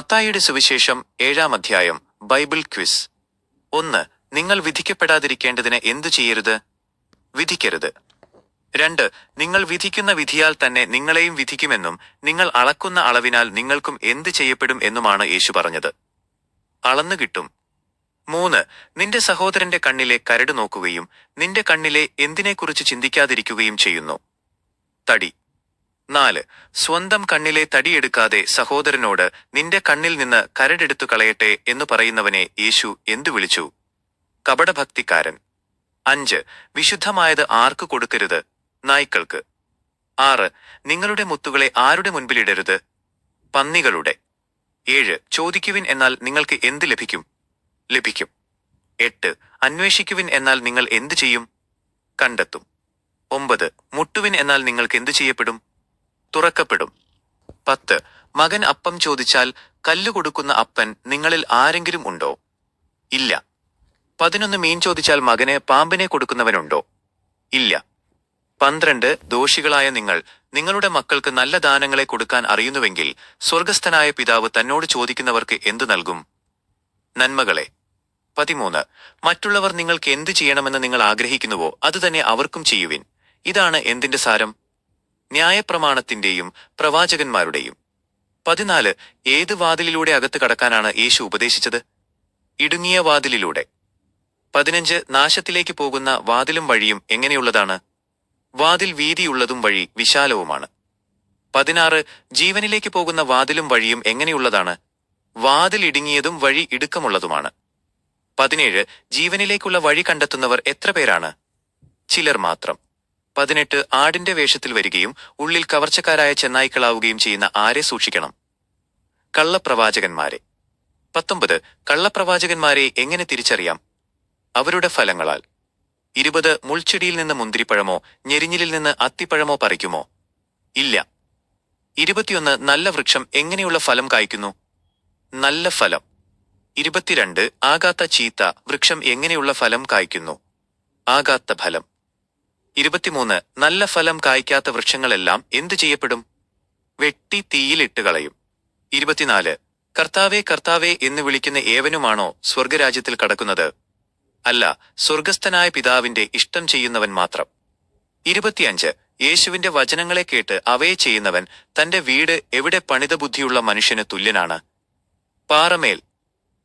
മത്തായിയുടെ സുവിശേഷം 7-ാം അധ്യായം. Bible quiz. 1. നിങ്ങൾ വിധിക്കപ്പെടാതിരിക്കേണ്ടതിന് എന്തു ചെയ്യരുത്? വിധിക്കരുത്. 2. നിങ്ങൾ വിധിക്കുന്ന വിധിയാൽ തന്നെ നിങ്ങളെയും വിധിക്കുമെന്നും നിങ്ങൾ അളക്കുന്ന അളവിനാൽ നിങ്ങൾക്കും എന്ത് ചെയ്യപ്പെടും എന്നുമാണ് യേശു പറഞ്ഞത്. അളന്നു കിട്ടും. 3. നിന്റെ സഹോദരന്റെ കണ്ണിലെ കരട് നോക്കുകയും നിന്റെ കണ്ണിലെ എന്തിനെക്കുറിച്ച് ചിന്തിക്കാതിരിക്കുകയും ചെയ്യുന്നു. തടി. 4. സ്വന്തം കണ്ണിലെ തടിയെടുക്കാതെ സഹോദരനോട് നിന്റെ കണ്ണിൽ നിന്ന് കരടെടുത്തു കളയട്ടെ എന്നു പറയുന്നവനെ യേശു എന്തു വിളിച്ചു? കപടഭക്തിക്കാരൻ. 5. വിശുദ്ധമായത് ആർക്ക് കൊടുക്കരുത്? നായ്ക്കൾക്ക്. 6. നിങ്ങളുടെ മുത്തുകളെ ആരുടെ മുൻപിലിടരുത്? പന്നികളുടെ. 7. ചോദിക്കുവിൻ എന്നാൽ നിങ്ങൾക്ക് എന്ത് ലഭിക്കും? ലഭിക്കും. 8. അന്വേഷിക്കുവിൻ എന്നാൽ നിങ്ങൾ എന്തു ചെയ്യും? കണ്ടെത്തും. 9. മുട്ടുവിൻ എന്നാൽ നിങ്ങൾക്ക് എന്തു ചെയ്യപ്പെടും? തുറക്കപ്പെടും. 10. മകൻ അപ്പം ചോദിച്ചാൽ കല്ല് കൊടുക്കുന്ന അപ്പൻ നിങ്ങളിൽ ആരെങ്കിലും ഉണ്ടോ? ഇല്ല. 11. മീൻ ചോദിച്ചാൽ മകന് പാമ്പിനെ കൊടുക്കുന്നവനുണ്ടോ? ഇല്ല. 12. ദോഷികളായ നിങ്ങൾ നിങ്ങളുടെ മക്കൾക്ക് നല്ല ദാനങ്ങളെ കൊടുക്കാൻ അറിയുന്നുവെങ്കിൽ സ്വർഗസ്ഥനായ പിതാവ് തന്നോട് ചോദിക്കുന്നവർക്ക് എന്തു നൽകും? നന്മകളെ. 13. മറ്റുള്ളവർ നിങ്ങൾക്ക് എന്തു ചെയ്യണമെന്ന് നിങ്ങൾ ആഗ്രഹിക്കുന്നുവോ അതുതന്നെ അവർക്കും ചെയ്യുവിൻ. ഇതാണ് എന്തിന്റെ സാരം? ന്യായപ്രമാണത്തിന്റെയും പ്രവാചകന്മാരുടെയും. 14. ഏത് വാതിലിലൂടെ അകത്ത് കടക്കാനാണ് യേശു ഉപദേശിച്ചത്? ഇടുങ്ങിയ വാതിലിലൂടെ. 15. നാശത്തിലേക്ക് പോകുന്ന വാതിലും വഴിയും എങ്ങനെയുള്ളതാണ്? വാതിൽ വീതിയുള്ളതും വഴി വിശാലവുമാണ്. 16. ജീവനിലേക്ക് പോകുന്ന വാതിലും വഴിയും എങ്ങനെയുള്ളതാണ്? വാതിൽ ഇടുങ്ങിയതും വഴി ഇടുക്കമുള്ളതുമാണ്. 17. ജീവനിലേക്കുള്ള വഴി കണ്ടെത്തുന്നവർ എത്ര പേരാണ്? ചിലർ മാത്രം. 18. ആടിന്റെ വേഷത്തിൽ വരികയും ഉള്ളിൽ കവർച്ചക്കാരായ ചെന്നായ്ക്കളാവുകയും ചെയ്യുന്ന ആരെ സൂക്ഷിക്കണം? കള്ളപ്രവാചകന്മാരെ. 19. കള്ളപ്രവാചകന്മാരെ എങ്ങനെ തിരിച്ചറിയാം? അവരുടെ ഫലങ്ങളാൽ. 20. മുൾച്ചെടിയിൽ നിന്ന് മുന്തിരിപ്പഴമോ ഞെരിഞ്ഞിലിൽ നിന്ന് അത്തിപ്പഴമോ പറിക്കുമോ? ഇല്ല. 21. നല്ല വൃക്ഷം എങ്ങനെയുള്ള ഫലം കായ്ക്കുന്നു? നല്ല ഫലം. 22. ആകാത്ത ചീത്ത വൃക്ഷം എങ്ങനെയുള്ള ഫലം കായ്ക്കുന്നു? ആകാത്ത ഫലം. 23. നല്ല ഫലം കായ്ക്കാത്ത വൃക്ഷങ്ങളെല്ലാം എന്തു ചെയ്യപ്പെടും? വെട്ടി തീയിലിട്ട് കളയും. 24. കർത്താവേ കർത്താവേ എന്ന് വിളിക്കുന്ന ഏവനുമാണോ സ്വർഗരാജ്യത്തിൽ കടക്കുന്നത്? അല്ല, സ്വർഗസ്ഥനായ പിതാവിന്റെ ഇഷ്ടം ചെയ്യുന്നവൻ മാത്രം. 25. യേശുവിന്റെ വചനങ്ങളെ കേട്ട് അവയെ ചെയ്യുന്നവൻ തന്റെ വീട് എവിടെ പണിത ബുദ്ധിയുള്ള മനുഷ്യന് തുല്യനാണ്? പാറമേൽ.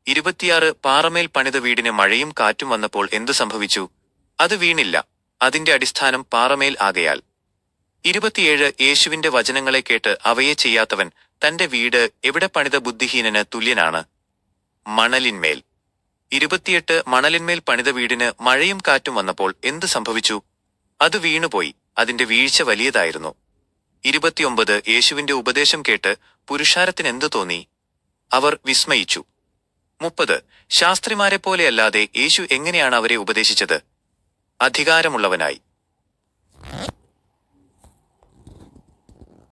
26. പാറമേൽ പണിത വീടിന് മഴയും കാറ്റും വന്നപ്പോൾ എന്തു സംഭവിച്ചു? അത് വീണില്ല, അതിന്റെ അടിസ്ഥാനം പാറമേൽ ആകയാൽ. 27. യേശുവിന്റെ വചനങ്ങളെ കേട്ട് അവയെ ചെയ്യാത്തവൻ തന്റെ വീട് എവിടെ പണിത ബുദ്ധിഹീനന് തുല്യനാണ്? മണലിന്മേൽ. 28. മണലിന്മേൽ പണിത വീടിന് മഴയും കാറ്റും വന്നപ്പോൾ എന്തു സംഭവിച്ചു? അത് വീണുപോയി, അതിന്റെ വീഴ്ച വലിയതായിരുന്നു. 29. യേശുവിന്റെ ഉപദേശം കേട്ട് പുരുഷാരത്തിനെന്തു തോന്നി? അവർ വിസ്മയിച്ചു. 30. ശാസ്ത്രിമാരെപ്പോലെയല്ലാതെ യേശു എങ്ങനെയാണ് അവരെ ഉപദേശിച്ചത്? അധികാരമുള്ളവനായി.